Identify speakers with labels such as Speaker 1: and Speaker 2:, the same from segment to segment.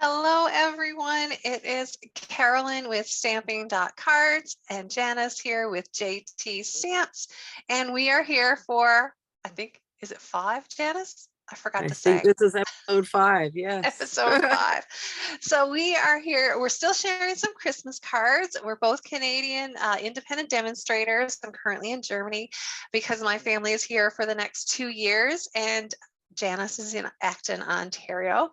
Speaker 1: Hello, everyone. It is Carolyn with Stamping.Cards and Janice here with JT Stamps. And we are here for, I think, is it 5, Janice? I forgot
Speaker 2: I
Speaker 1: to
Speaker 2: think
Speaker 1: say.
Speaker 2: this is episode 5. Yes.
Speaker 1: Episode 5. So we are here. We're still sharing some Christmas cards. We're both Canadian independent demonstrators. I'm currently in Germany because my family is here for the next 2 years. And Janice is in Acton, Ontario.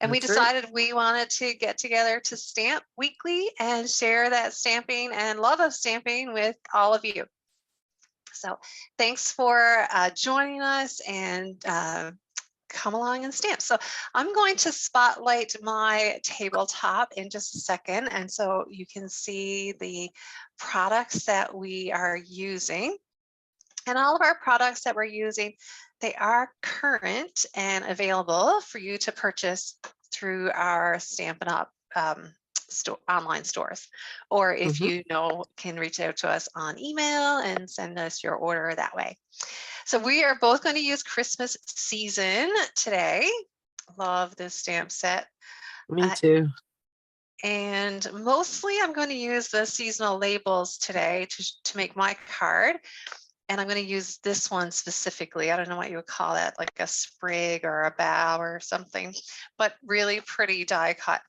Speaker 1: And we
Speaker 2: That's right.
Speaker 1: decided we wanted to get together to stamp weekly and share that stamping and love of stamping with all of you. So thanks for joining us and come along and stamp. So I'm going to spotlight my tabletop in just a second. And so you can see the products that we are using. And all of our products that we're using, they are current and available for you to purchase through our Stampin' Up online stores. Or if you can reach out to us on email and send us your order that way. So we are both going to use Christmas Season today. Love this stamp set.
Speaker 2: Me too.
Speaker 1: And mostly I'm going to use the seasonal labels today to make my card. And I'm going to use this one specifically. I don't know what you would call it, like a sprig or a bough or something, but really pretty die cut.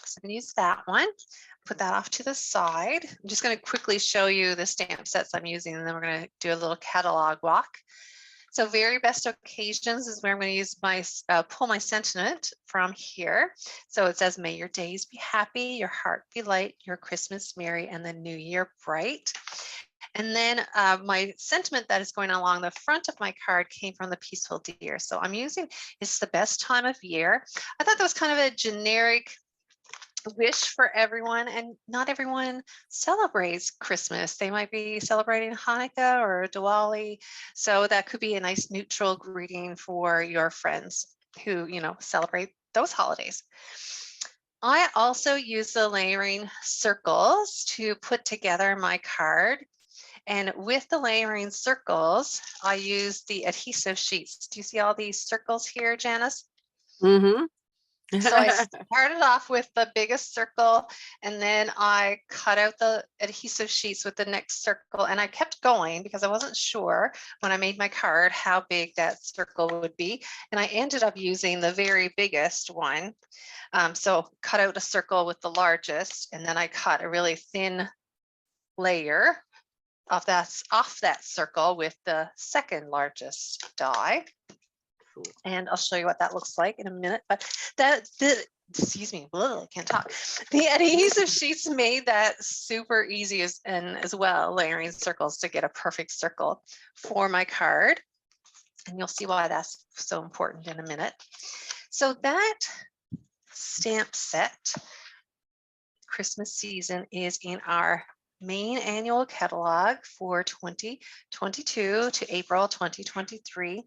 Speaker 1: So I'm going to use that one, put that off to the side. I'm just going to quickly show you the stamp sets I'm using, and then we're going to do a little catalog walk. So very best occasions is where I'm going to use my pull my sentiment from here. So it says, may your days be happy, your heart be light, your Christmas merry, and the new year bright. And then my sentiment that is going along the front of my card came from the Peaceful Deer. So I'm using, it's the best time of year. I thought that was kind of a generic wish for everyone, and not everyone celebrates Christmas. They might be celebrating Hanukkah or Diwali. So that could be a nice neutral greeting for your friends who, celebrate those holidays. I also use the layering circles to put together my card. And with the layering circles, I use the adhesive sheets. Do you see all these circles here, Janice?
Speaker 2: Mm-hmm.
Speaker 1: So I started off with the biggest circle, and then I cut out the adhesive sheets with the next circle, and I kept going because I wasn't sure when I made my card how big that circle would be. And I ended up using the very biggest one. So cut out a circle with the largest, and then I cut a really thin layer off that circle with the second largest die. And I'll show you what that looks like in a minute. But excuse me, I can't talk. The adhesive sheets made that super easy as well, layering circles to get a perfect circle for my card. And you'll see why that's so important in a minute. So that stamp set, Christmas Season, is in our main annual catalog for 2022 to April 2023.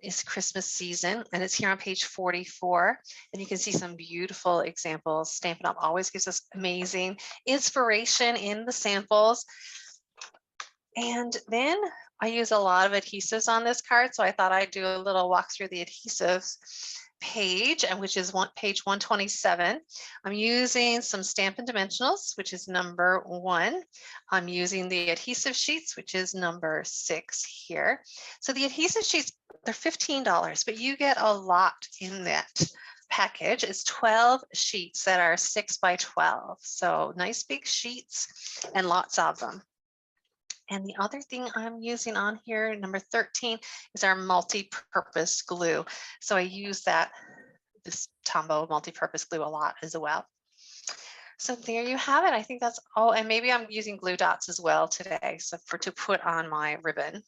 Speaker 1: Is Christmas Season, and it's here on page 44. And you can see some beautiful examples. Stampin' Up! Always gives us amazing inspiration in the samples. And then I use a lot of adhesives on this card, so I thought I'd do a little walk through the adhesives page, and which is page 127. I'm using some Stampin' Dimensionals, which is number 1. I'm using the adhesive sheets, which is number 6 here. So the adhesive sheets, they're $15, but you get a lot in that package. It's 12 sheets that are 6 by 12. So nice big sheets and lots of them. And the other thing I'm using on here, number 13, is our multi-purpose glue. So I use this Tombow multi-purpose glue a lot as well. So there you have it. I think that's all. And maybe I'm using glue dots as well today, so to put on my ribbon.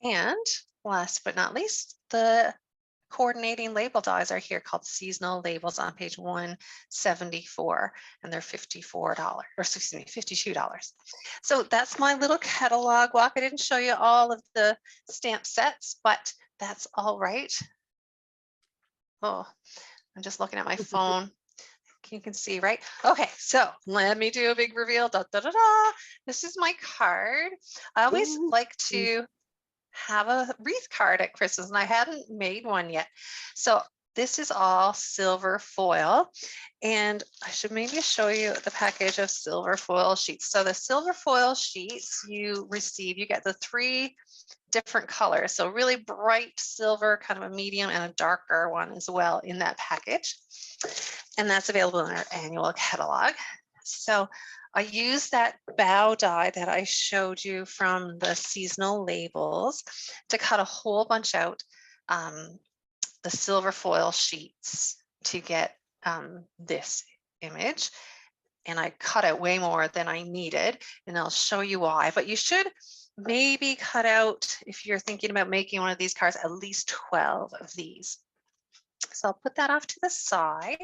Speaker 1: And last but not least, the coordinating label dies are here, called seasonal labels, on page 174, and they're $54, or excuse me, $52. So that's my little catalog walk. I didn't show you all of the stamp sets, but that's all right. Oh, I'm just looking at my phone. You can see, right? Okay, so let me do a big reveal. Da, da, da, da. This is my card. I always like to have a wreath card at Christmas, and I hadn't made one yet. So this is all silver foil, and I should maybe show you the package of silver foil sheets. So the silver foil sheets you receive, you get the 3 different colors. So really bright silver, kind of a medium, and a darker one as well in that package. And that's available in our annual catalog. So I use that bow die that I showed you from the seasonal labels to cut a whole bunch out the silver foil sheets to get this image. And I cut out way more than I needed, and I'll show you why. But you should maybe cut out, if you're thinking about making one of these cards, at least 12 of these. So I'll put that off to the side.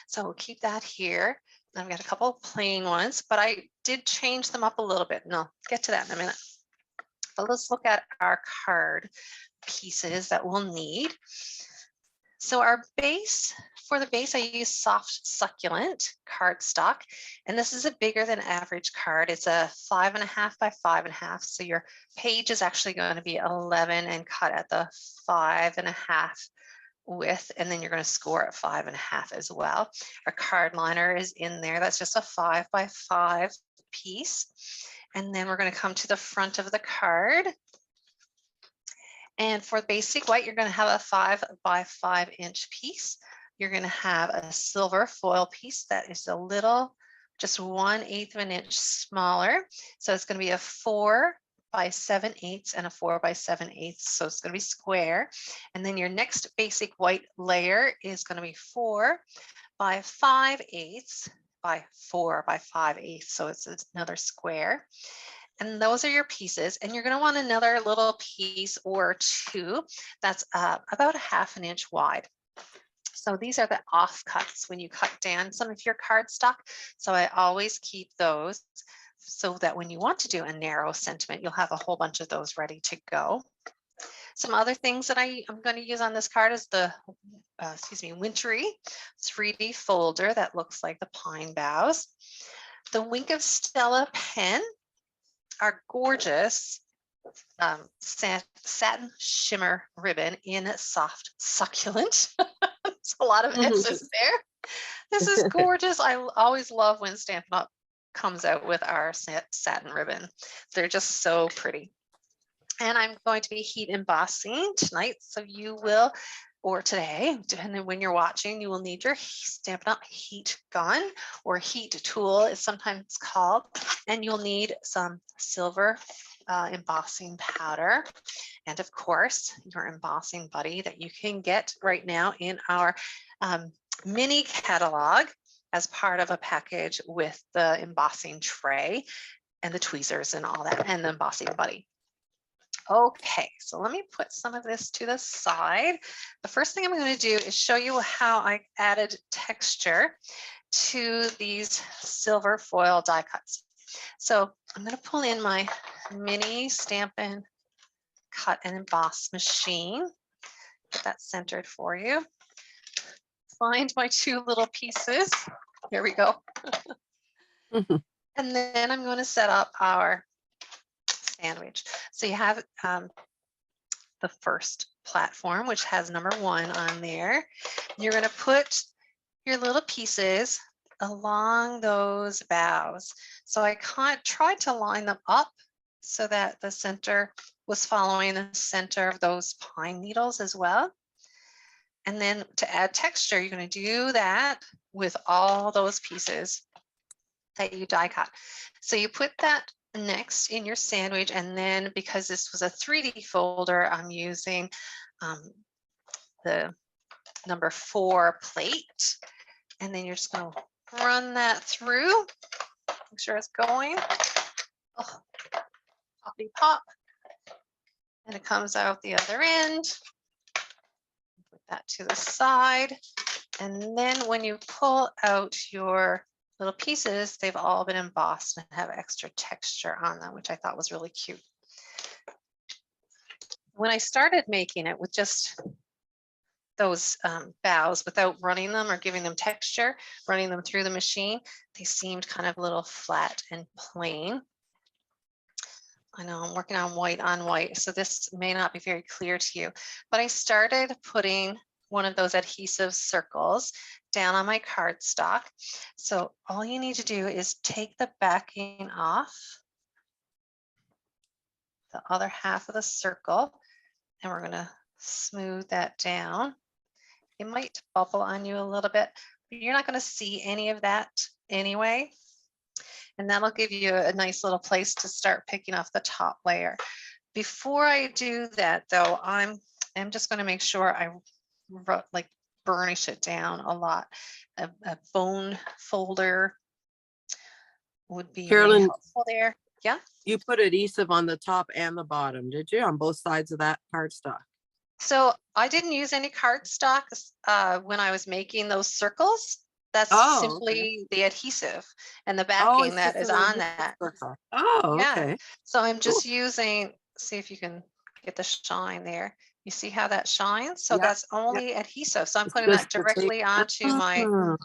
Speaker 1: So we'll keep that here. I've got a couple of plain ones, but I did change them up a little bit, and I'll get to that in a minute. But let's look at our card pieces that we'll need. So our base, for the base, I use soft succulent cardstock, and this is a bigger than average card. It's a 5.5 by 5.5. So your page is actually going to be 11 and cut at the 5.5 width, and then you're going to score at 5.5 as well. Our card liner is in there. That's just a 5 by 5 piece. And then we're going to come to the front of the card. And for basic white, you're going to have a 5 by 5 inch piece. You're going to have a silver foil piece that is a little, just 1/8 of an inch smaller. So it's going to be a 4 by 7/8 and a 4 by 7/8. So it's going to be square. And then your next basic white layer is going to be 4 by 5/8 by 4 by 5/8. So it's another square. And those are your pieces. And you're going to want another little piece or 2 that's about 1/2 inch wide. So these are the offcuts when you cut down some of your cardstock. So I always keep those so that when you want to do a narrow sentiment, you'll have a whole bunch of those ready to go. Some other things that I'm going to use on this card is the, wintry 3D folder that looks like the pine boughs. The Wink of Stella pen, our gorgeous satin shimmer ribbon in soft succulent. It's a lot of S's there. This is gorgeous. I always love when Stampin' Up comes out with our satin ribbon. They're just so pretty. And I'm going to be heat embossing tonight. So you will, or today, depending when you're watching, you will need your Stampin' Up heat gun, or heat tool is sometimes called. And you'll need some silver embossing powder, and of course your embossing buddy that you can get right now in our mini catalog as part of a package with the embossing tray and the tweezers and all that, and the embossing buddy. Okay, so let me put some of this to the side. The first thing I'm going to do is show you how I added texture to these silver foil die cuts. So I'm going to pull in my mini Stampin' Cut and Emboss machine. Get that centered for you. Find my 2 little pieces. Here we go. And then I'm going to set up our sandwich. So you have the first platform, which has number 1 on there. You're going to put your little pieces along those boughs. So I tried to line them up so that the center was following the center of those pine needles as well. And then to add texture, you're going to do that with all those pieces that you die cut. So you put that next in your sandwich, and then because this was a 3D folder, I'm using the number 4 plate, and then you're just going to run that through, make sure it's going. Oh, poppy pop, and it comes out the other end. Put that to the side, and then when you pull out your little pieces, they've all been embossed and have extra texture on them, which I thought was really cute. When I started making it with just those boughs without running them or giving them texture, running them through the machine, they seemed kind of a little flat and plain. I know I'm working on white, so this may not be very clear to you, but I started putting one of those adhesive circles down on my cardstock. So all you need to do is take the backing off the other half of the circle, and we're going to smooth that down. It might bubble on you a little bit, but you're not going to see any of that anyway. And that'll give you a nice little place to start picking off the top layer. Before I do that though, I'm just going to make sure I like burnish it down a lot. A bone folder would be really
Speaker 2: Carolyn,
Speaker 1: helpful there. Yeah.
Speaker 2: you put adhesive on the top and the bottom, did you? On both sides of that cardstock?
Speaker 1: So I didn't use any cardstock when I was making those circles. That's
Speaker 2: Oh, okay.
Speaker 1: simply the adhesive and the
Speaker 2: Oh,
Speaker 1: backing
Speaker 2: it's
Speaker 1: that
Speaker 2: just
Speaker 1: is
Speaker 2: an
Speaker 1: on
Speaker 2: adhesive
Speaker 1: that.
Speaker 2: circle. Oh,
Speaker 1: Yeah.
Speaker 2: okay.
Speaker 1: So I'm
Speaker 2: Cool.
Speaker 1: just using, see if you can get the shine there. You see how that shines? So
Speaker 2: Yeah,
Speaker 1: that's only adhesive. So I'm
Speaker 2: it's
Speaker 1: putting that
Speaker 2: just the tape.
Speaker 1: directly onto my
Speaker 2: Ah,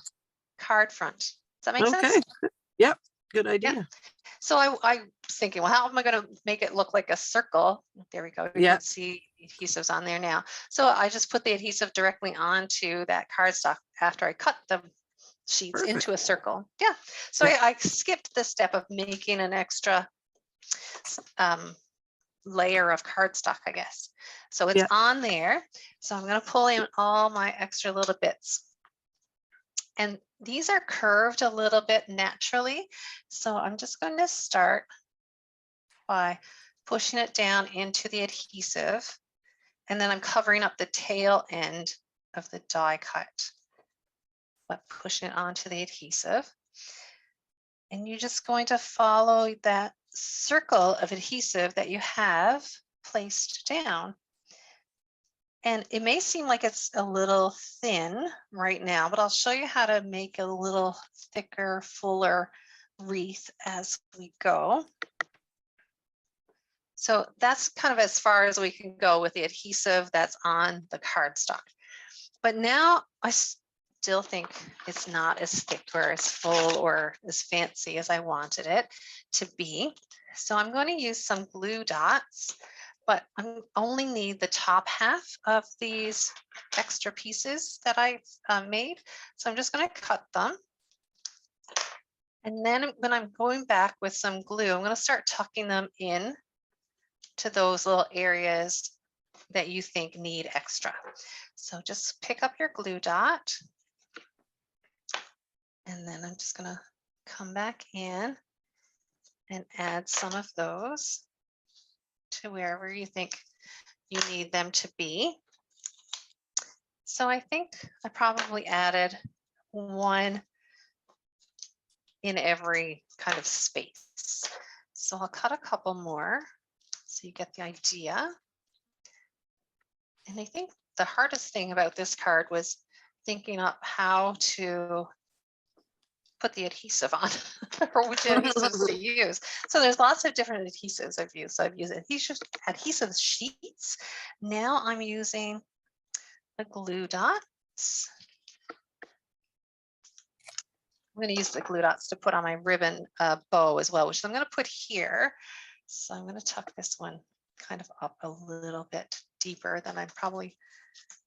Speaker 1: card front. Does that make
Speaker 2: okay.
Speaker 1: sense?
Speaker 2: Yep. Good
Speaker 1: Yeah.
Speaker 2: idea.
Speaker 1: So I was thinking, well, how am I going to make it look like a circle? There we go. You
Speaker 2: Yeah.
Speaker 1: can see adhesives on there now. So I just put the adhesive directly onto that cardstock after I cut the sheets
Speaker 2: Perfect.
Speaker 1: into a circle. Yeah. So
Speaker 2: Yeah.
Speaker 1: I skipped the step of making an extra layer of cardstock, I guess. So it's
Speaker 2: Yeah.
Speaker 1: on there. So I'm going to pull in all my extra little bits. And these are curved a little bit naturally. So I'm just going to start by pushing it down into the adhesive. And then I'm covering up the tail end of the die cut, but pushing it onto the adhesive. And you're just going to follow that circle of adhesive that you have placed down. And it may seem like it's a little thin right now, but I'll show you how to make a little thicker, fuller wreath as we go. So that's kind of as far as we can go with the adhesive that's on the cardstock. But now I still think it's not as thick or as full or as fancy as I wanted it to be. So I'm going to use some glue dots, but I only need the top half of these extra pieces that I made. So I'm just going to cut them. And then when I'm going back with some glue, I'm going to start tucking them in to those little areas that you think need extra. So just pick up your glue dot. And then I'm just going to come back in and add some of those to wherever you think you need them to be. So I think I probably added one in every kind of space. So I'll cut a couple more so you get the idea. And I think the hardest thing about this card was thinking up how to put the adhesive on or which adhesives to use. So there's lots of different adhesives I've used. So I've used adhesive sheets. Now I'm using the glue dots. I'm going to use the glue dots to put on my ribbon bow as well, which I'm going to put here. So I'm going to tuck this one kind of up a little bit deeper than I probably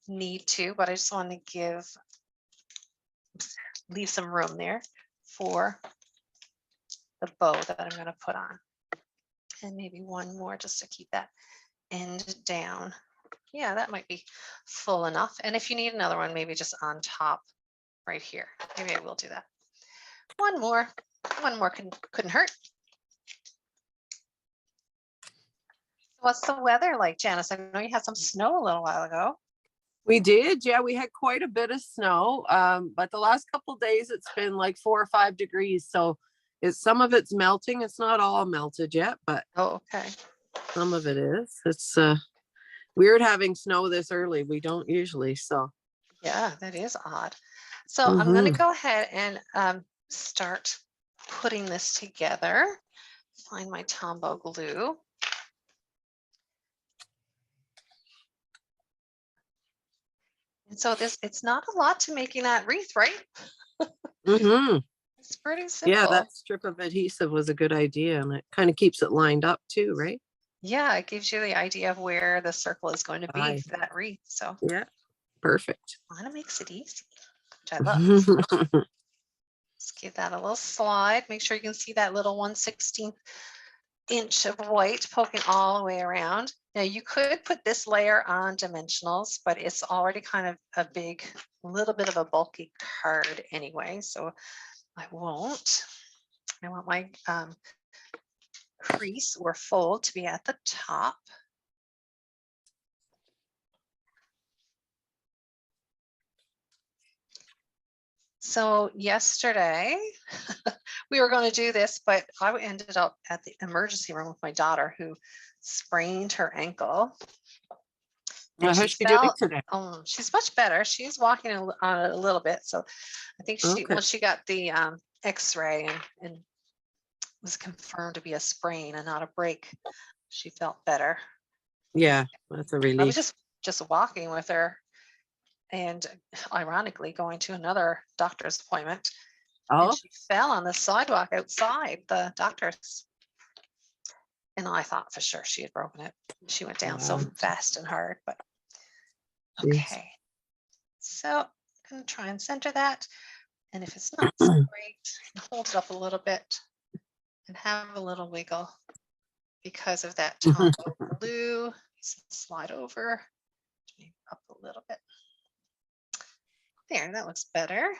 Speaker 1: need to, but I just want to leave some room there for the bow that I'm going to put on. And maybe one more just to keep that end down. Yeah, that might be full enough. And if you need another one, maybe just on top right here. Maybe I will do that. One more couldn't hurt. What's the weather like, Janice? I know you had some snow a little while ago.
Speaker 2: We did. Yeah, we had quite a bit of snow. But the last couple of days it's been like 4 or 5 degrees. So some of it's melting. It's not all melted yet, but
Speaker 1: okay.
Speaker 2: Some of it is. It's weird having snow this early. We don't usually, so.
Speaker 1: Yeah, that is odd. So I'm going to go ahead and start putting this together. Find my Tombow glue. And so it's not a lot to making that wreath, right? It's pretty
Speaker 2: Yeah,
Speaker 1: simple.
Speaker 2: that strip of adhesive was a good idea, and it kind of keeps it lined up too, right?
Speaker 1: Yeah, it gives you the idea of where the circle is going to be
Speaker 2: Aye.
Speaker 1: for that wreath. So
Speaker 2: Yeah, perfect.
Speaker 1: kind of makes it easy, which I love. Let's give that a little slide. Make sure you can see that little 1/16 inch of white poking all the way around. Now you could put this layer on dimensionals, but it's already kind of a big, little bit of a bulky card anyway, so I won't. I want my crease or fold to be at the top. So yesterday we were going to do this, but I ended up at the emergency room with my daughter who sprained her ankle. And she
Speaker 2: How's she doing
Speaker 1: fell.
Speaker 2: today?
Speaker 1: She's much better. She's walking on it a little bit. So I think
Speaker 2: Okay.
Speaker 1: once she got the x-ray and was confirmed to be a sprain and not a break, she felt better.
Speaker 2: Yeah, that's a
Speaker 1: I was
Speaker 2: relief.
Speaker 1: just walking with her and ironically going to another doctor's appointment. And
Speaker 2: Oh,
Speaker 1: she fell on the sidewalk outside the doctor's. And I thought for sure she had broken it. She went down so
Speaker 2: wow.
Speaker 1: fast and hard, but
Speaker 2: Jeez.
Speaker 1: okay. So I'm going to try and center that. And if it's not straight, hold it up a little bit and have a little wiggle because of that Tombow blue. Slide over, maybe up a little bit. There, that looks better.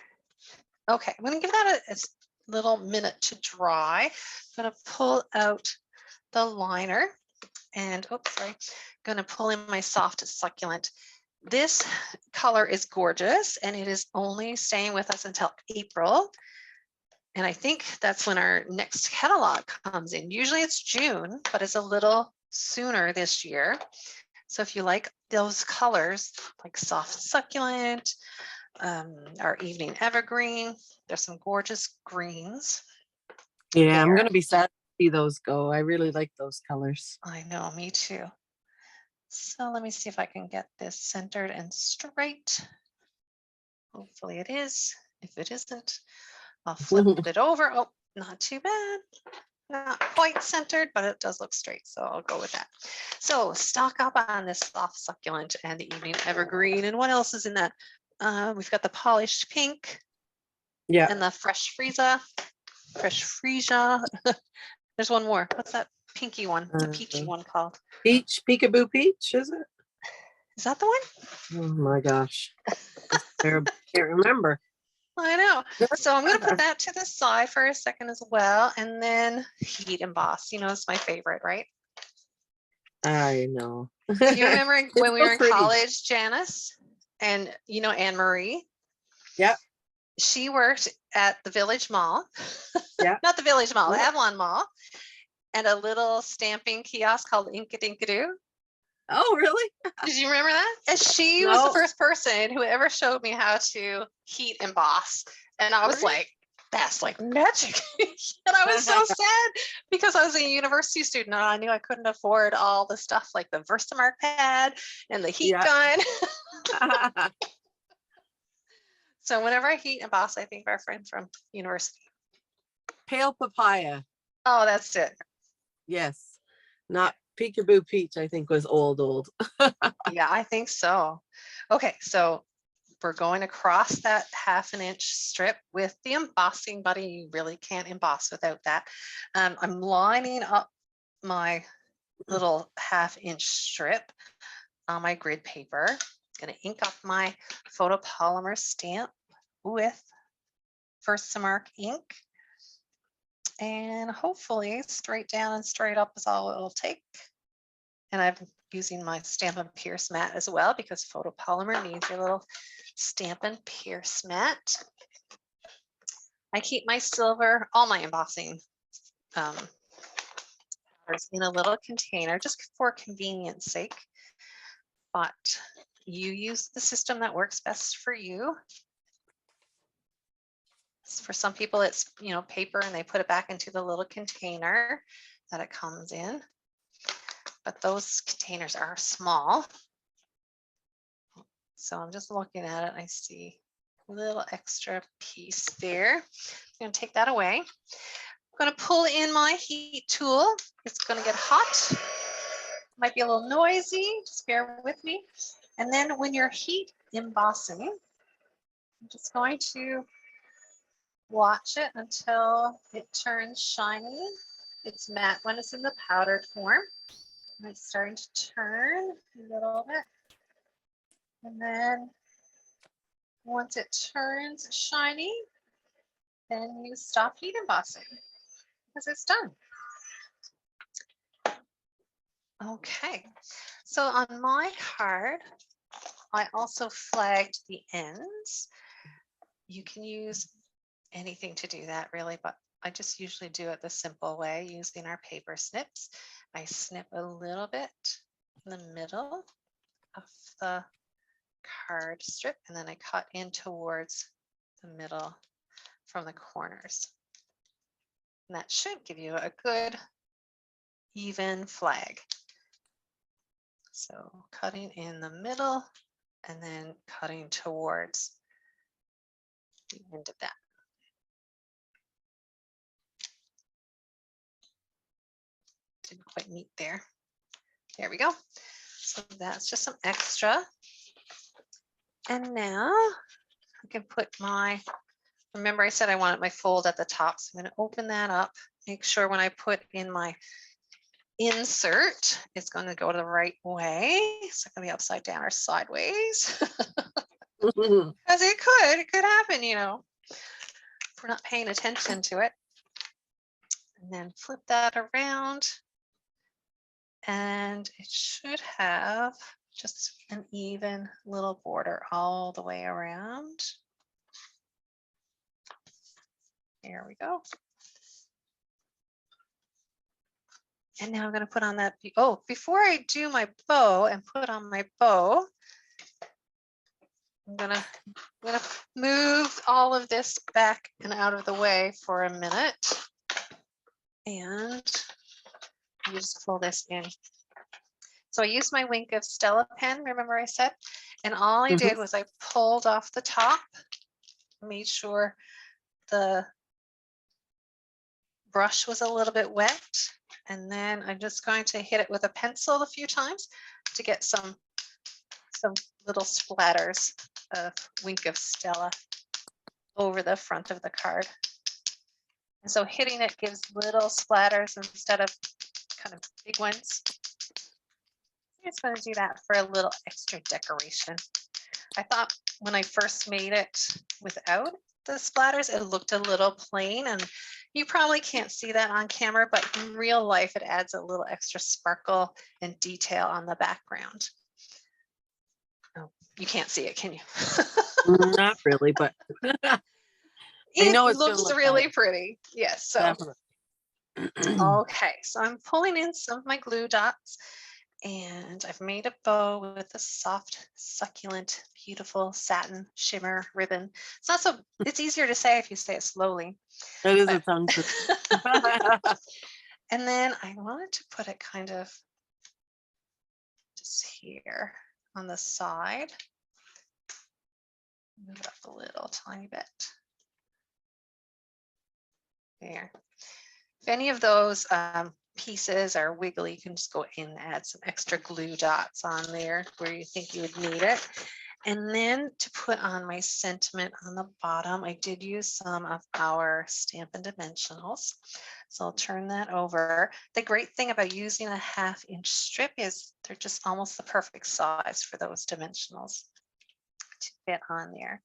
Speaker 1: Okay, I'm going to give that a little minute to dry. I'm going to pull out the liner and, oops, sorry, going to pull in my soft succulent. This color is gorgeous and it is only staying with us until April. And I think that's when our next catalog comes in. Usually it's June, but it's a little sooner this year. So if you like those colors, like soft succulent, our evening evergreen, there's some gorgeous greens.
Speaker 2: Yeah,
Speaker 1: there.
Speaker 2: I'm gonna be sad to see those go. I really like those colors.
Speaker 1: I know, me too. So let me see if I can get this centered and straight. Hopefully it is. If it isn't, I'll flip it over. Oh, not too bad. Not quite centered, but it does look straight. So I'll go with that. So stock up on this soft succulent and the evening evergreen. And what else is in that? We've got the polished pink
Speaker 2: Yeah.
Speaker 1: and the fresh freesia. Fresh freesia. There's one more. What's that pinky one? The peachy one called?
Speaker 2: Peach, peekaboo peach, is it?
Speaker 1: Is that the one?
Speaker 2: Oh my gosh. That's terrible. Can't remember.
Speaker 1: I know. So I'm going to put that to the side for a second as well. And then heat emboss. You know, it's my favorite, right?
Speaker 2: I know.
Speaker 1: Do you remember when we
Speaker 2: so
Speaker 1: were in
Speaker 2: pretty.
Speaker 1: college, Janice? And you know, Anne Marie?
Speaker 2: Yeah.
Speaker 1: She worked at the Village Mall.
Speaker 2: Yeah.
Speaker 1: Not the Village Mall,
Speaker 2: Yeah.
Speaker 1: Avalon Mall. And a little stamping kiosk called Inkadinkadoo.
Speaker 2: Oh, really?
Speaker 1: Did you remember that? And she was the first person who ever showed me how to heat emboss. And I was like, that's like magic. And I was so sad because I was a university student and I knew I couldn't afford all the stuff like the Versamark pad and the heat gun. So whenever I heat emboss, I think of our friend from university.
Speaker 2: Pale papaya.
Speaker 1: Oh, that's it.
Speaker 2: Yes. Not peekaboo peach, I think was old.
Speaker 1: Yeah, I think so. Okay, so we're going across that 1/2 inch strip with the embossing buddy. You really can't emboss without that. I'm lining up my little 1/2 inch strip on my grid paper. Going to ink up my photopolymer stamp with Versamark ink. And hopefully straight down and straight up is all it'll take. And I'm using my Stampin' Pierce mat as well because photopolymer needs your little Stampin' Pierce mat. I keep my silver, all my embossing in a little container just for convenience sake. But you use the system that works best for you. For some people, it's paper and they put it back into the little container that it comes in. But those containers are small. So I'm just looking at it. I see little extra piece there. I'm going to take that away. I'm going to pull in my heat tool. It's going to get hot. Might be a little noisy, just bear with me. And then when you're heat embossing, I'm just going to watch it until it turns shiny. It's matte when it's in the powdered form. And it's starting to turn a little bit. And then once it turns shiny, then you stop heat embossing because it's done. Okay, so on my card, I also flagged the ends. You can use anything to do that really, but I just usually do it the simple way using our paper snips. I snip a little bit in the middle of the card strip and then I cut in towards the middle from the corners. And that should give you a good even flag. So cutting in the middle and then cutting towards the end of that. Didn't quite meet there. There we go. So that's just some extra. And now I can put my, remember I said I wanted my fold at the top. So I'm going to open that up. Make sure when I put in my insert, it's going to go the right way. It's not going to be upside down or sideways. Because it could happen, you know, if we're not paying attention to it. And then flip that around. And it should have just an even little border all the way around. There we go. And now I'm going to put on that. Oh, before I do my bow and put on my bow, I'm gonna move all of this back and out of the way for a minute. And you just pull this in. So I used my Wink of Stella pen, remember I said? And all I did was I pulled off the top, made sure the brush was a little bit wet. And then I'm just going to hit it with a pencil a few times to get some little splatters of Wink of Stella over the front of the card. And so hitting it gives little splatters instead of kind of big ones. I'm just going to do that for a little extra decoration. I thought when I first made it without the splatters, it looked a little plain, and you probably can't see that on camera, but in real life, it adds a little extra sparkle and detail on the background. Oh, you can't see it, can you?
Speaker 2: Not really, but I know
Speaker 1: it
Speaker 2: it's
Speaker 1: looks really pretty. Yes. So
Speaker 2: definitely.
Speaker 1: okay, so I'm pulling in some of my glue dots and I've made a bow with a soft, succulent, beautiful satin shimmer ribbon. It's not so, it's easier to say if you say it slowly.
Speaker 2: That is a tongue twister.
Speaker 1: And then I wanted to put it kind of just here on the side. Move it up a little tiny bit. There. If any of those pieces are wiggly, you can just go in and add some extra glue dots on there where you think you would need it. And then to put on my sentiment on the bottom, I did use some of our Stampin' Dimensionals. So I'll turn that over. The great thing about using a 1/2 inch strip is they're just almost the perfect size for those dimensionals to fit on there.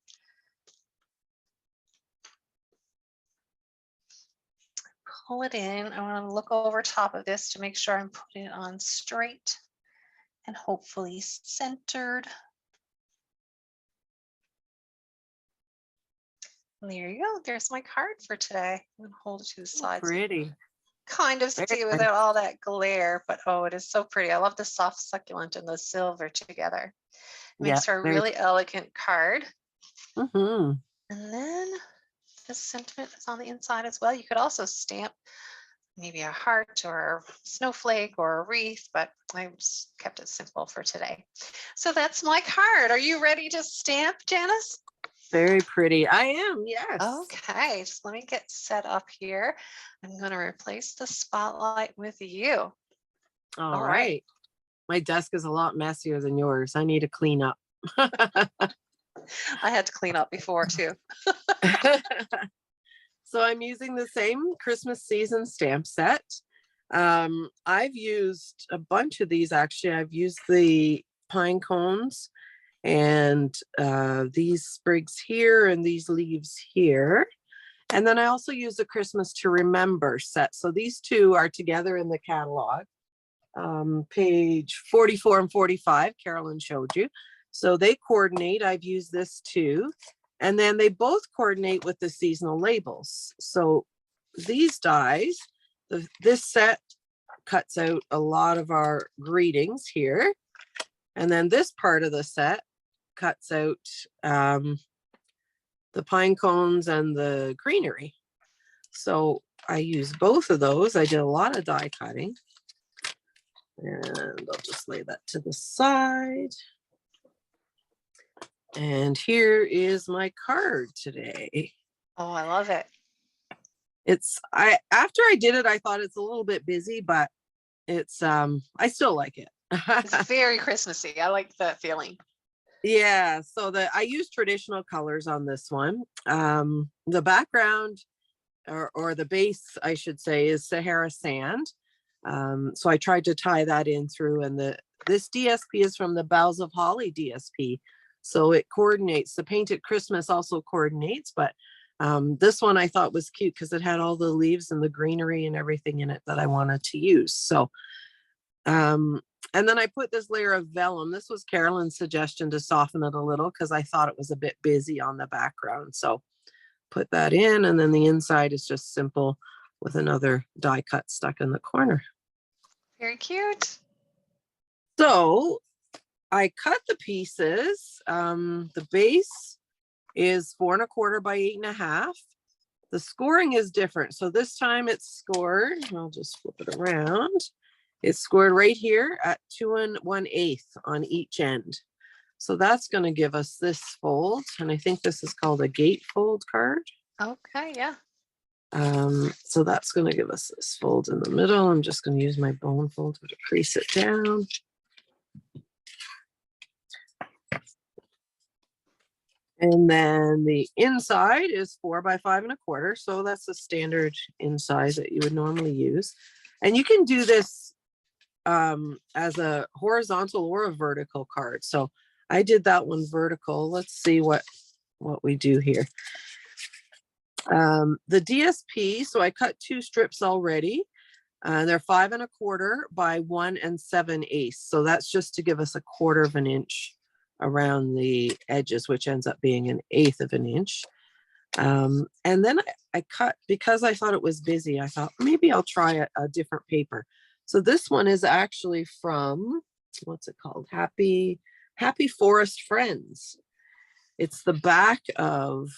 Speaker 1: Pull it in. I want to look over top of this to make sure I'm putting it on straight and hopefully centered. And there you go. There's my card for today. I'm going to hold it to the side.
Speaker 2: Pretty.
Speaker 1: Kind of see it without all that glare, but oh, it is so pretty. I love the soft succulent and the silver together. Makes for a really elegant card. And then the sentiment is on the inside as well. You could also stamp maybe a heart or a snowflake or a wreath, but I just kept it simple for today. So that's my card. Are you ready to stamp, Janice?
Speaker 2: Very pretty. I am, yes.
Speaker 1: Okay, just let me get set up here. I'm going to replace the spotlight with you.
Speaker 2: All
Speaker 1: All right.
Speaker 2: right. My desk is a lot messier than yours. I need to clean up.
Speaker 1: I had to clean up before too.
Speaker 2: So I'm using the same Christmas season stamp set. I've used a bunch of these actually. I've used the pine cones and these sprigs here and these leaves here. And then I also use the Christmas to Remember set. So these two are together in the catalog. Page 44 and 45, Carolyn showed you. So they coordinate. I've used this too. And then they both coordinate with the seasonal labels. So these dies, this set cuts out a lot of our greetings here. And then this part of the set cuts out the pine cones and the greenery. So I use both of those. I did a lot of die cutting. And I'll just lay that to the side. And here is my card today.
Speaker 1: Oh, I love it.
Speaker 2: After I did it, I thought it's a little bit busy, but it's I still like it.
Speaker 1: It's very Christmassy. I like that feeling.
Speaker 2: Yeah, so I use traditional colors on this one. The background or the base, I should say, is Sahara sand. So I tried to tie that in through, and this DSP is from the Boughs of Holly DSP. So it coordinates. The Painted Christmas also coordinates, but this one I thought was cute because it had all the leaves and the greenery and everything in it that I wanted to use. So, and then I put this layer of vellum. This was Carolyn's suggestion to soften it a little because I thought it was a bit busy on the background. So put that in, and then the inside is just simple with another die cut stuck in the corner.
Speaker 1: Very cute.
Speaker 2: So I cut the pieces. The base is 4 1/4 by 8 1/2. The scoring is different. So this time it's scored. I'll just flip it around. It's scored right here at 2 1/8 on each end. So that's going to give us this fold. And I think this is called a gatefold card.
Speaker 1: Okay, yeah.
Speaker 2: So that's going to give us this fold in the middle. I'm just going to use my bone folder to crease it down. And then the inside is 4 by 5 1/4. So that's the standard in size that you would normally use. And you can do this as a horizontal or a vertical card. So I did that one vertical. Let's see what we do here. The DSP, so I cut 2 strips already. They're 5 1/4 by 1 7/8. So that's just to give us 1/4 of an inch around the edges, which ends up being 1/8 of an inch. And then I cut, because I thought it was busy, I thought maybe I'll try a different paper. So this one is actually from, what's it called? Happy Forest Friends. It's the back of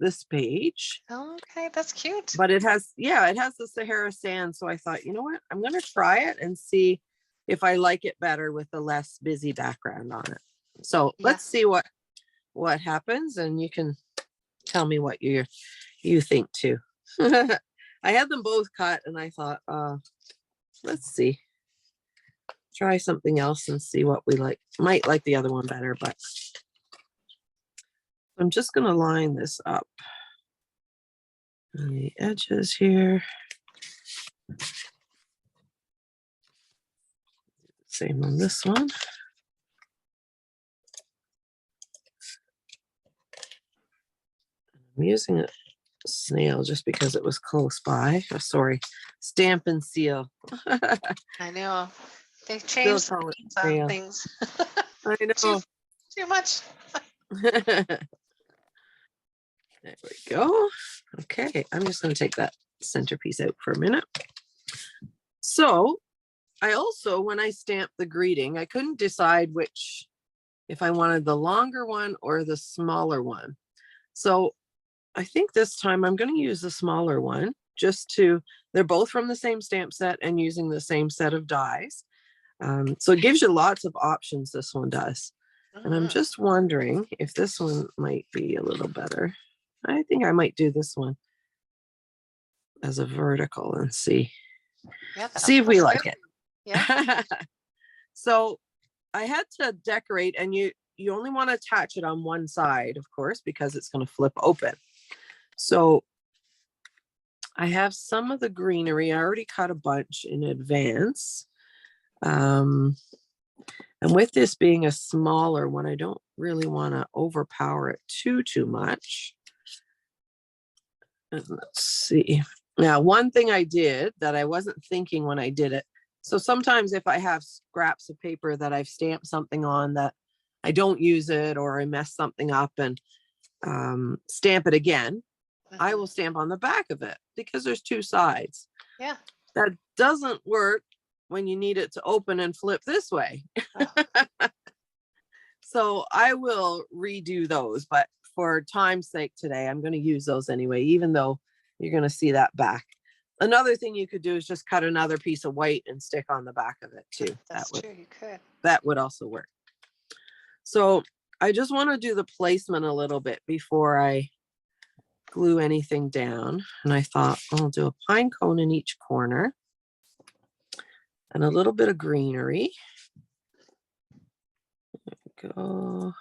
Speaker 2: this page.
Speaker 1: Okay, that's cute.
Speaker 2: But it has the Sahara sand. So I thought, you know what? I'm going to try it and see if I like it better with the less busy background on it. So let's see what happens, and you can tell me what you think too. I had them both cut, and I thought, let's see, try something else and see what we like. Might like the other one better, but I'm just going to line this up on the edges here. Same on this one. I'm using a snail just because it was close by. Oh, sorry, Stampin' Seal.
Speaker 1: I know. They changed some things.
Speaker 2: I know.
Speaker 1: Too much.
Speaker 2: There we go. Okay, I'm just going to take that centerpiece out for a minute. So I also, when I stamped the greeting, I couldn't decide if I wanted the longer one or the smaller one. So I think this time I'm going to use the smaller one, they're both from the same stamp set and using the same set of dies. So it gives you lots of options, this one does. And I'm just wondering if this one might be a little better. I think I might do this one as a vertical and see
Speaker 1: Yeah,
Speaker 2: if we
Speaker 1: feels
Speaker 2: like
Speaker 1: good.
Speaker 2: it.
Speaker 1: Yeah.
Speaker 2: So I had to decorate, and you only want to attach it on one side, of course, because it's going to flip open. So I have some of the greenery. I already cut a bunch in advance. And with this being a smaller one, I don't really want to overpower it too much. And let's see. Now, one thing I did that I wasn't thinking when I did it. So sometimes if I have scraps of paper that I've stamped something on that I don't use it, or I mess something up and stamp it again, I will stamp on the back of it because there's two sides.
Speaker 1: Yeah.
Speaker 2: That doesn't work when you need it to open and flip this way. Oh. So I will redo those, but for time's sake today, I'm going to use those anyway, even though you're going to see that back. Another thing you could do is just cut another piece of white and stick on the back of it too.
Speaker 1: That's true, you could.
Speaker 2: That would also work. So I just want to do the placement a little bit before I glue anything down. And I thought I'll do a pine cone in each corner and a little bit of greenery. There we go.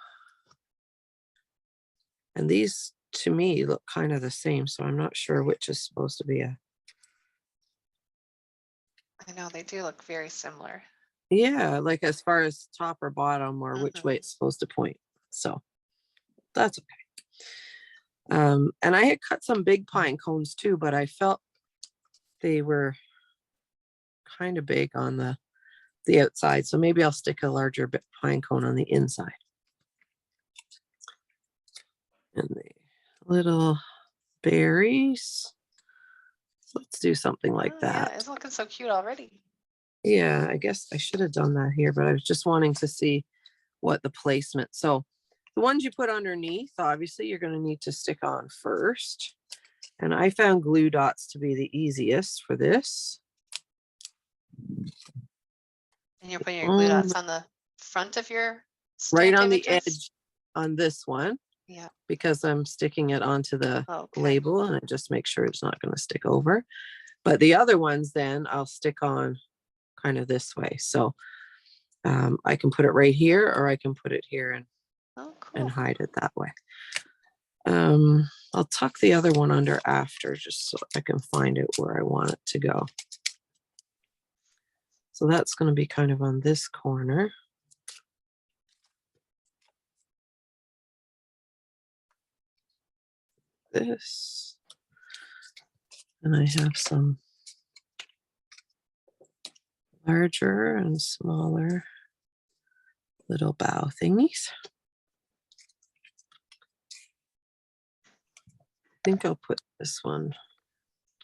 Speaker 2: And these to me look kind of the same, so I'm not sure which is supposed to be a.
Speaker 1: I know they do look very similar.
Speaker 2: Yeah, like as far as top or bottom or which way it's supposed to point. So that's okay. And I had cut some big pine cones too, but I felt they were kind of big on the outside. So maybe I'll stick a larger pine cone on the inside. And the little berries. Let's do something like that.
Speaker 1: Yeah, it's looking so cute already.
Speaker 2: Yeah, I guess I should have done that here, but I was just wanting to see what the placement. So the ones you put underneath, obviously you're going to need to stick on first. And I found glue dots to be the easiest for this.
Speaker 1: And you're putting your glue dots on the front of your
Speaker 2: right on
Speaker 1: images?
Speaker 2: the edge on this one.
Speaker 1: Yeah.
Speaker 2: Because I'm sticking it onto the label, and I just make sure it's not going to stick over. But the other ones then I'll stick on kind of this way. So I can put it right here, or I can put it here and hide it that way. I'll tuck the other one under after, just so I can find it where I want it to go. So that's going to be kind of on this corner. This. And I have some larger and smaller little bow thingies. I think I'll put this one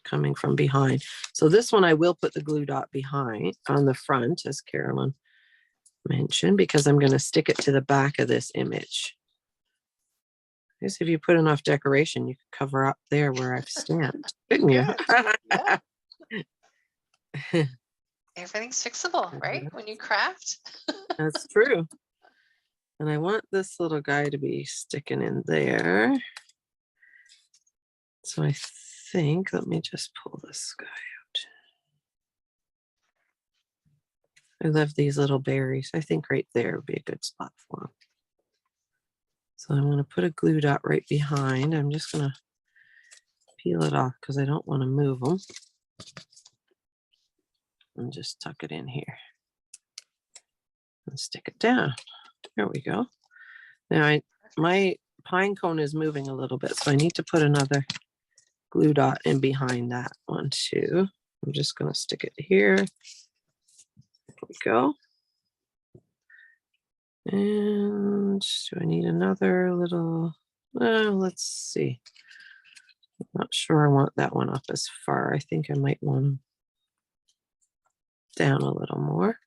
Speaker 2: coming from behind. So this one I will put the glue dot behind on the front, as Carolyn mentioned, because I'm going to stick it to the back of this image. I guess if you put enough decoration, you could cover up there where I've stamped, couldn't you?
Speaker 1: Yeah. Everything's fixable, right? When you craft.
Speaker 2: That's true. And I want this little guy to be sticking in there. So I think, let me just pull this guy out. I love these little berries. I think right there would be a good spot for them. So I'm going to put a glue dot right behind. I'm just going to peel it off because I don't want to move them. And just tuck it in here. And stick it down. There we go. Now my pine cone is moving a little bit, so I need to put another glue dot in behind that one too. I'm just going to stick it here. There we go. And do I need another little, let's see. I'm not sure I want that one up as far. I think I might want them down a little more.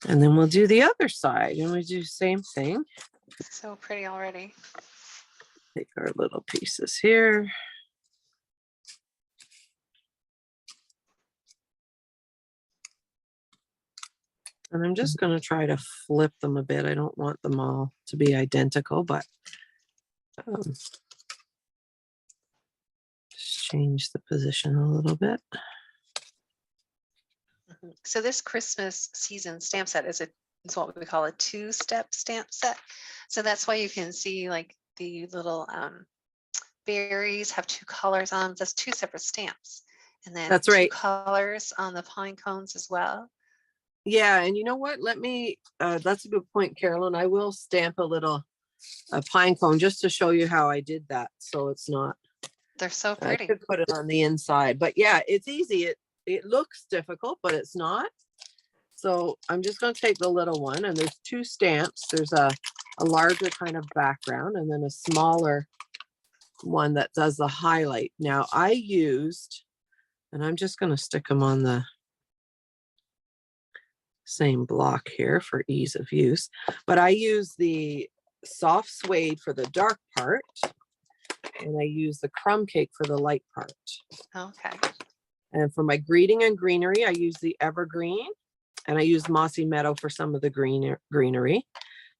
Speaker 2: And then we'll do the other side, and we do the same thing.
Speaker 1: So pretty already.
Speaker 2: Take our little pieces here. And I'm just going to try to flip them a bit. I don't want them all to be identical, but just change the position a little bit.
Speaker 1: So this Christmas season stamp set is what we call a two-step stamp set. So that's why you can see like the little berries have two colors on them. That's two separate stamps. And then
Speaker 2: That's
Speaker 1: two
Speaker 2: right.
Speaker 1: colors on the pine cones as well.
Speaker 2: Yeah, and you know what? Let me, that's a good point, Carolyn. I will stamp a pine cone just to show you how I did that. So it's not.
Speaker 1: They're so
Speaker 2: I
Speaker 1: pretty.
Speaker 2: could put it on the inside, but yeah, it's easy. It looks difficult, but it's not. So I'm just going to take the little one, and there's two stamps. There's a larger kind of background and then a smaller one that does the highlight. Now I used, and I'm just going to stick them on the same block here for ease of use, but I use the soft suede for the dark part, and I use the crumb cake for the light part.
Speaker 1: Okay.
Speaker 2: And for my greeting and greenery, I use the evergreen, and I use mossy meadow for some of the greenery.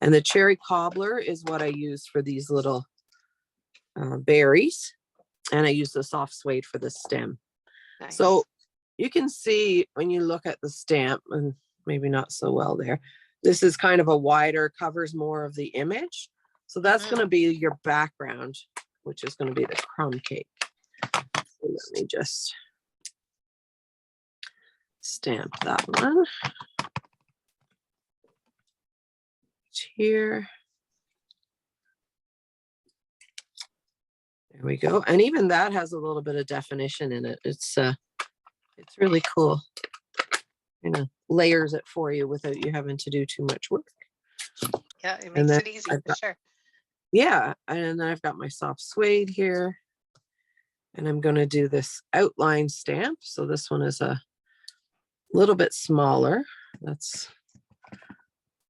Speaker 2: And the cherry cobbler is what I use for these little berries. And I use the soft suede for the stem.
Speaker 1: Nice.
Speaker 2: So you can see when you look at the stamp, and maybe not so well there, this is kind of a wider, covers more of the image. So that's going to be your background, which is going to be the crumb cake. So let me just stamp that one here. There we go. And even that has a little bit of definition in it. It's really cool. You know, layers it for you without you having to do too much work.
Speaker 1: Yeah, it makes it easy for sure.
Speaker 2: Yeah, and then I've got my soft suede here, and I'm going to do this outline stamp. So this one is a little bit smaller. That's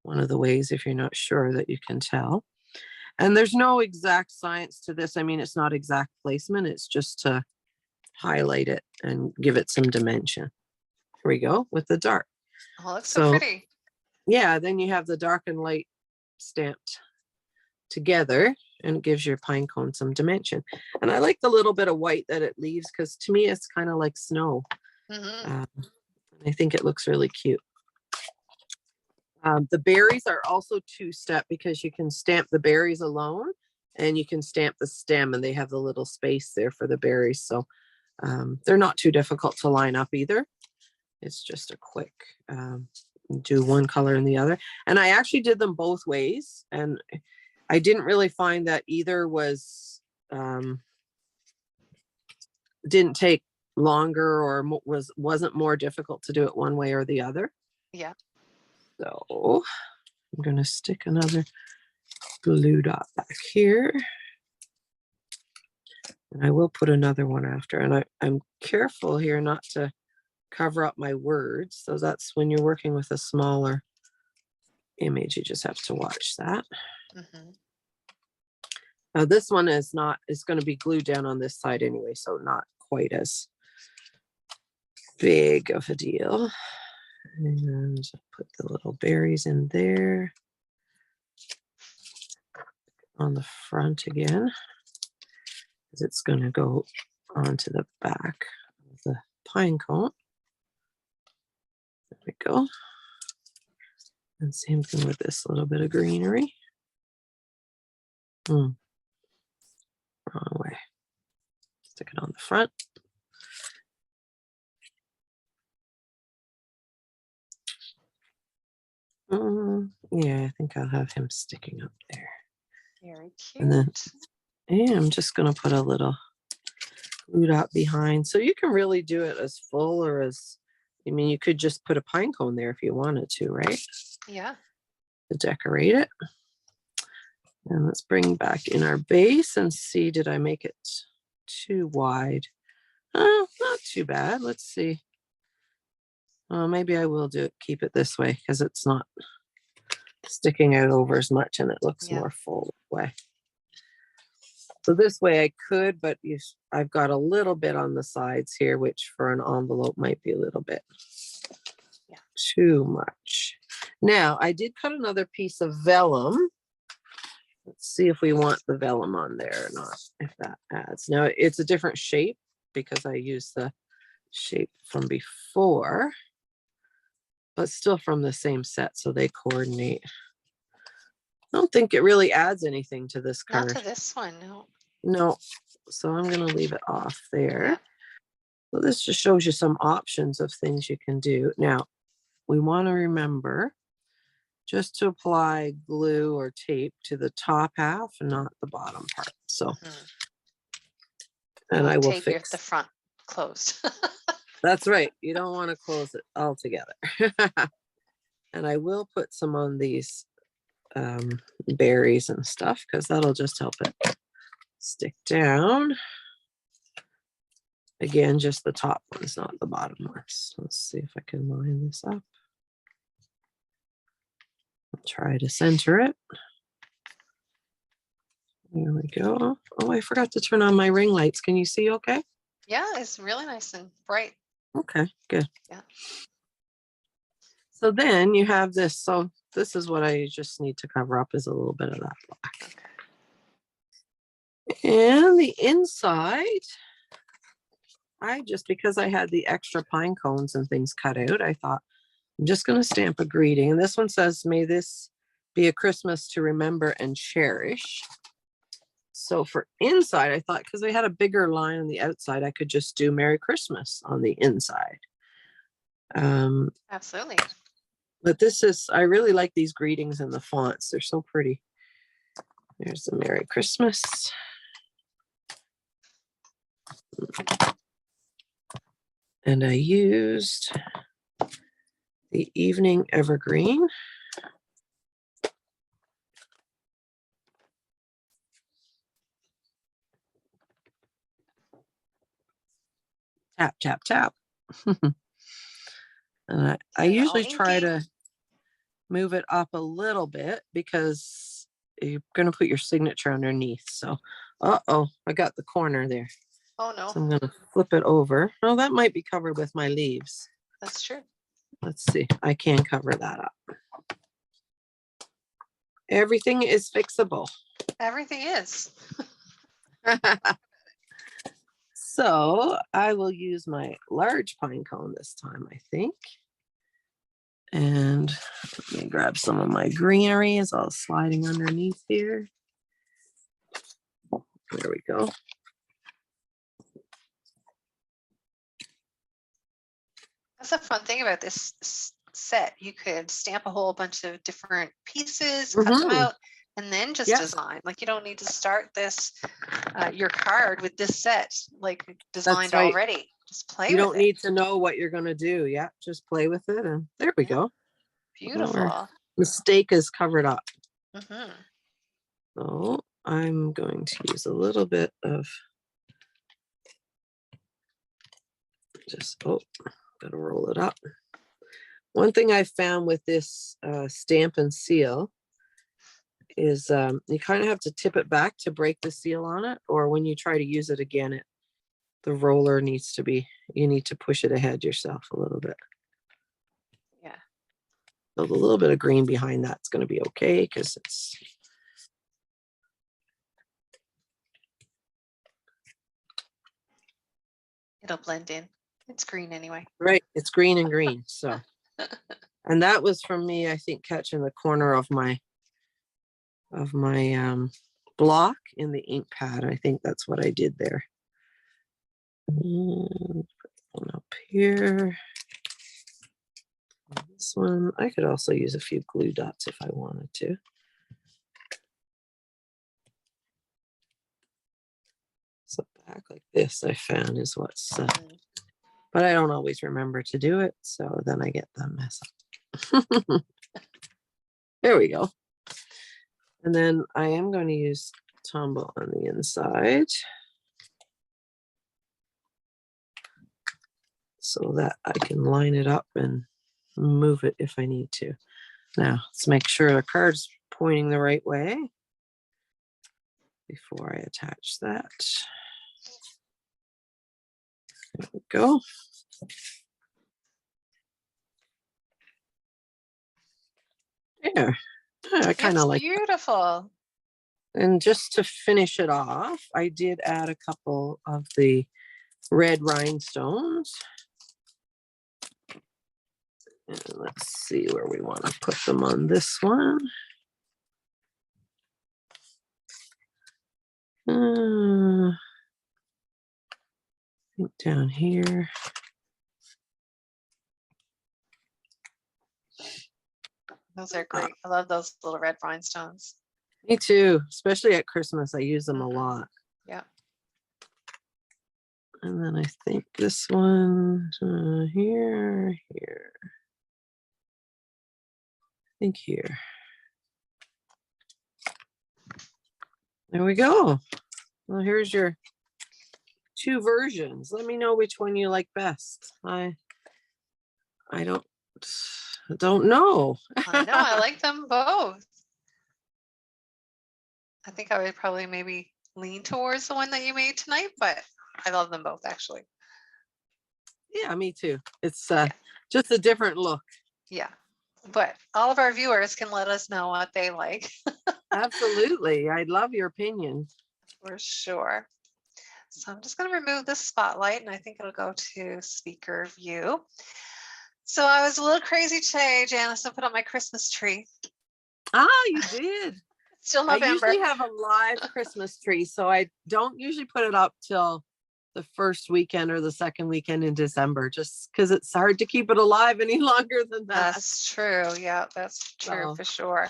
Speaker 2: one of the ways, if you're not sure, that you can tell. And there's no exact science to this. I mean, it's not exact placement. It's just to highlight it and give it some dimension. Here we go with the dark.
Speaker 1: Oh, looks so pretty.
Speaker 2: Yeah, then you have the dark and light stamped together, and it gives your pine cone some dimension. And I like the little bit of white that it leaves, because to me it's kind of like snow. I think it looks really cute. The berries are also two-step, because you can stamp the berries alone and you can stamp the stem, and they have the little space there for the berries. So they're not too difficult to line up either. It's just a quick do one color and the other. And I actually did them both ways, and I didn't really find that either was didn't take longer or wasn't more difficult to do it one way or the other.
Speaker 1: Yeah.
Speaker 2: So I'm going to stick another glue dot back here, and I will put another one after. And I'm careful here not to cover up my words. So that's when you're working with a smaller image, you just have to watch that. Now this one is going to be glued down on this side anyway, so not quite as big of a deal. And put the little berries in there on the front again, because it's going to go onto the back of the pine cone. There we go. And same thing with this little bit of greenery. Wrong way. Stick it on the front. Yeah, I think I'll have him sticking up there.
Speaker 1: Very cute.
Speaker 2: And then I'm just going to put a little glue dot behind. So you can really do it as full, or as, I mean, you could just put a pine cone there if you wanted to, right?
Speaker 1: Yeah.
Speaker 2: To decorate it. And let's bring back in our base and see, did I make it too wide? Not too bad. Let's see. Maybe I will keep it this way, because it's not sticking out over as much and it looks more full way. So this way I could, but I've got a little bit on the sides here, which for an envelope might be a little bit too much. Now, I did cut another piece of vellum. Let's see if we want the vellum on there or not, if that adds. Now, it's a different shape because I used the shape from before, but still from the same set, so they coordinate. I don't think it really adds anything to this
Speaker 1: Not
Speaker 2: card.
Speaker 1: to this one, no.
Speaker 2: No, so I'm going to leave it off there.
Speaker 1: Yeah.
Speaker 2: So this just shows you some options of things you can do. Now, we want to remember just to apply glue or tape to the top half and not the bottom part. So, and I will
Speaker 1: tape
Speaker 2: fix
Speaker 1: the front closed.
Speaker 2: That's right. You don't want to close it all together. And I will put some on these berries and stuff because that'll just help it stick down. Again, just the top ones, not the bottom ones. Let's see if I can line this up. I'll try to center it. There we go. Oh, I forgot to turn on my ring lights. Can you see okay?
Speaker 1: Yeah, it's really nice and bright.
Speaker 2: Okay, good.
Speaker 1: Yeah.
Speaker 2: So then you have this. So this is what I just need to cover up is a little bit of that black. Okay. And the inside, because I had the extra pine cones and things cut out, I thought I'm just going to stamp a greeting. And this one says, may this be a Christmas to remember and cherish. So for inside, I thought because we had a bigger line on the outside, I could just do Merry Christmas on the inside.
Speaker 1: Absolutely.
Speaker 2: But this is, I really like these greetings and the fonts. They're so pretty. There's the Merry Christmas. And I used the Evening Evergreen. Tap, tap, tap. And I usually try to move it up a little bit because you're going to put your signature underneath. So, uh-oh, I got the corner there.
Speaker 1: Oh, no.
Speaker 2: So I'm going to flip it over. Oh, that might be covered with my leaves.
Speaker 1: That's true.
Speaker 2: Let's see. I can cover that up. Everything is fixable.
Speaker 1: Everything is.
Speaker 2: So I will use my large pine cone this time, I think. And let me grab some of my greenery is all sliding underneath here. There we go.
Speaker 1: That's the fun thing about this set. You could stamp a whole bunch of different pieces, cut them out, and then just design. Like you don't need to start this your card with this set like designed already. Just play with it. You
Speaker 2: don't need to know what you're going to do. Yeah, just play with it. And there we go.
Speaker 1: Beautiful.
Speaker 2: Our mistake is covered up. So I'm going to use a little bit of gotta roll it up. One thing I found with this stamp and seal is you kind of have to tip it back to break the seal on it, or when you try to use it again, the roller needs to be, you need to push it ahead yourself a little bit.
Speaker 1: Yeah.
Speaker 2: So the little bit of green behind that's going to be okay because
Speaker 1: it'll blend in. It's green anyway.
Speaker 2: Right, it's green and green. So, and that was from me, I think, catching the corner of my block in the ink pad. I think that's what I did there. Put one up here. This one, I could also use a few glue dots if I wanted to. So back like this, I found is what's, but I don't always remember to do it. So then I get the mess up. There we go. And then I am going to use Tombow on the inside so that I can line it up and move it if I need to. Now let's make sure the card's pointing the right way before I attach that. There we go. Yeah, I kind
Speaker 1: It's
Speaker 2: of like.
Speaker 1: beautiful.
Speaker 2: And just to finish it off, I did add a couple of the red rhinestones. And let's see where we want to put them on this one. I think down here.
Speaker 1: Those are great. I love those little red rhinestones.
Speaker 2: Me too, especially at Christmas. I use them a lot.
Speaker 1: Yeah.
Speaker 2: And then I think this one here. I think here. There we go. Well, here's your 2 versions. Let me know which one you like best. I don't know.
Speaker 1: I know. I like them both. I think I would probably maybe lean towards the one that you made tonight, but I love them both actually.
Speaker 2: Yeah, me too. It's just a different look.
Speaker 1: Yeah. But all of our viewers can let us know what they like.
Speaker 2: Absolutely. I love your opinion.
Speaker 1: For sure. So I'm just going to remove the spotlight and I think it'll go to speaker view. So I was a little crazy today, Janice. I put up my Christmas tree.
Speaker 2: You did.
Speaker 1: Still November.
Speaker 2: I usually have a live Christmas tree, so I don't usually put it up till the first weekend or the second weekend in December, just because it's hard to keep it alive any longer than that.
Speaker 1: That's true. Yeah, that's true for sure.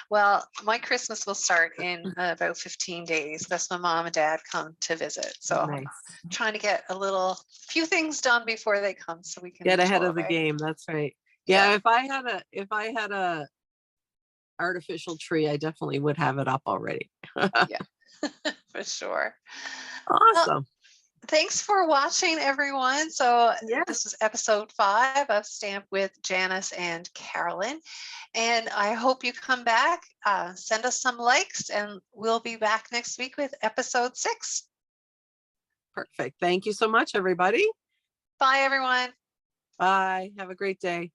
Speaker 1: Well, my Christmas will start in about 15 days. That's when mom and dad come to visit. So
Speaker 2: Nice.
Speaker 1: I'm trying to get few things done before they come so we can
Speaker 2: Get ahead of the
Speaker 1: enjoy.
Speaker 2: game. That's right. Yeah, if I had a artificial tree, I definitely would have it up already.
Speaker 1: Yeah, for sure.
Speaker 2: Awesome.
Speaker 1: Well, thanks for watching, everyone. So this is episode 5 of Stamp with Janice and Carolyn. And I hope you come back, send us some likes, and we'll be back next week with episode 6.
Speaker 2: Perfect. Thank you so much, everybody.
Speaker 1: Bye, everyone.
Speaker 2: Bye. Have a great day.